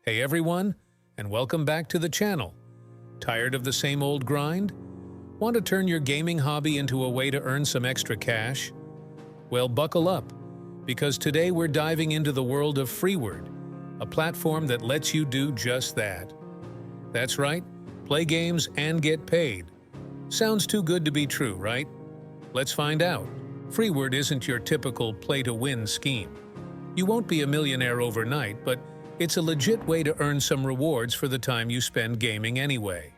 Hey everyone, and welcome back to the channel. Tired of the same old grind? Want to turn your gaming hobby into a way to earn some extra cash? Well, buckle up, because today we're diving into the world of Freeward, a platform that lets you do just that. That's right, play games and get paid. Sounds too good to be true, right? Let's find out. Freeward isn't your typical play-to-win scheme. You won't be a millionaire overnight, but it's a legit way to earn some rewards for the time you spend gaming anyway.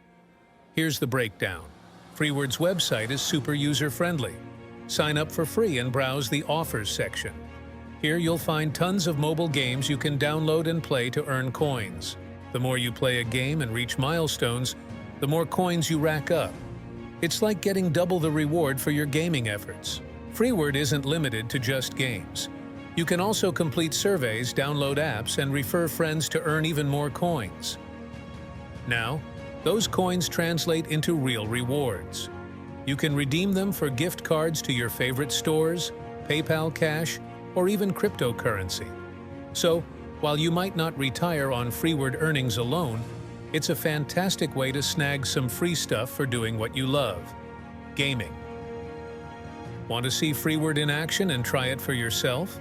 Here's the breakdown. Freeward's website is super user-friendly. Sign up for free and browse the offers section. Here you'll find tons of mobile games you can download and play to earn coins. The more you play a game and reach milestones, the more coins you rack up. It's like getting double the reward for your gaming efforts. Freeward isn't limited to just games. You can also complete surveys, download apps, and refer friends to earn even more coins. Now, those coins translate into real rewards. You can redeem them for gift cards to your favorite stores, PayPal Cash, or even cryptocurrency. So, while you might not retire on Freeward earnings alone, it's a fantastic way to snag some free stuff for doing what you love: gaming. Want to see Freeward in action and try it for yourself?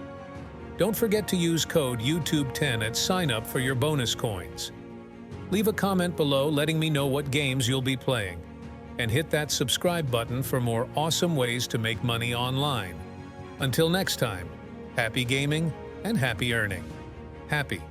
Don't forget to use code YouTube10 at signup for your bonus coins. Leave a comment below letting me know what games you'll be playing, and hit that subscribe button for more awesome ways to make money online. Until next time, happy gaming and happy earning. Happy.